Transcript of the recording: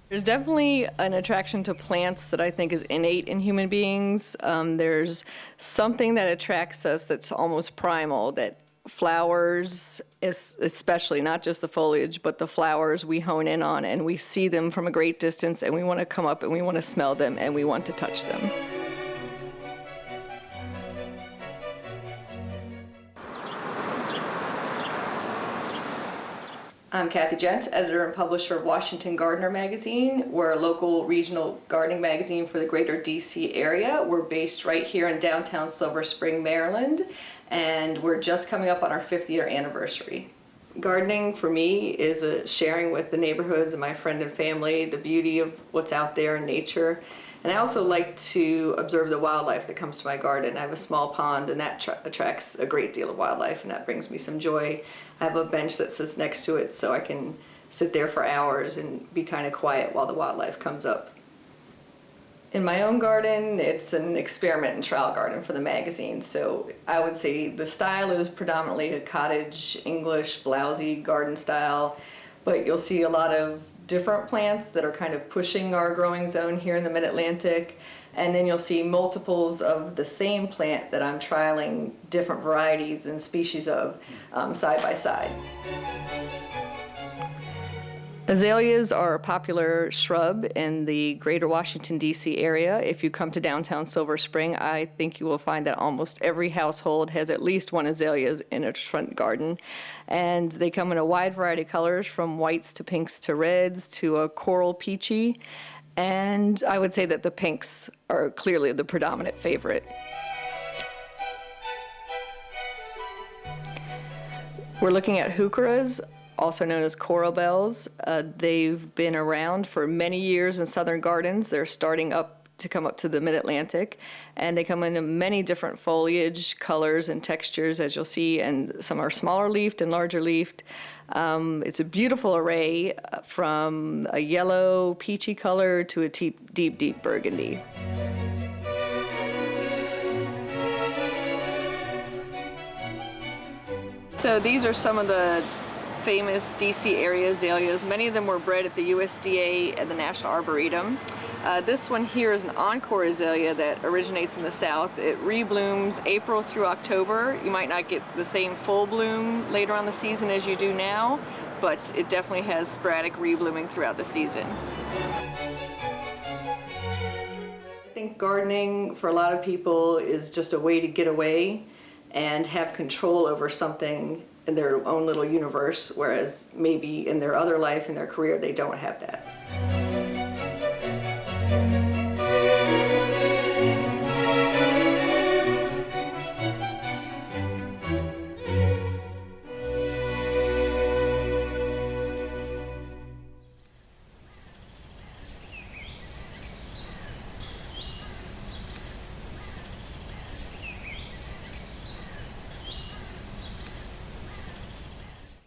There's definitely an attraction to plants that I think is innate in human beings. There's something that attracts us that's almost primal, that flowers, especially, not just the foliage, but the flowers we hone in on, and we see them from a great distance, and we want to come up and we want to smell them and we want to touch them. I'm Kathy Jentz, editor and publisher of Washington Gardener magazine. We're a local regional gardening magazine for the greater DC area. We're based right here in downtown Silver Spring, Maryland, and we're just coming up on our 5th year anniversary. Gardening for me is a sharing with the neighborhoods and my friend and family, the beauty of what's out there in nature. And I also like to observe the wildlife that comes to my garden. I have a small pond, and that attracts a great deal of wildlife, and that brings me some joy. I have a bench that sits next to it, so I can sit there for hours and be kind of quiet while the wildlife comes up. In my own garden, it's an experiment and trial garden for the magazine, so I would say the style is predominantly a cottage, English, blousy garden style, but you'll see a lot of different plants that are kind of pushing our growing zone here in the Mid-Atlantic, and then you'll see multiples of the same plant that I'm trialing different varieties and species of side by side. Azaleas are a popular shrub in the greater Washington, D.C. area. If you come to downtown Silver Spring, I think you will find that almost every household has at least one azalea in its front garden. And they come in a wide variety of colors, from whites to pinks to reds to a coral peachy. And I would say that the pinks are clearly the predominant favorite. We're looking at heucheras, also known as coral bells. They've been around for many years in southern gardens. They're starting to come up to the Mid-Atlantic, and they come in many different foliage, colors, and textures, as you'll see, and some are smaller leafed and larger leafed. It's a beautiful array, from a yellow, peachy color to a deep, deep burgundy. So these are some of the famous DC area azaleas. Many of them were bred at the USDA and the National Arboretum. This one here is an Encore Azalea that originates in the South. It reblooms April through October. You might not get the same full bloom later on the season as you do now, but it definitely has sporadic reblooming throughout the season. I think gardening for a lot of people is just a way to get away and have control over something in their own little universe, whereas maybe in their other life, in their career, they don't have that.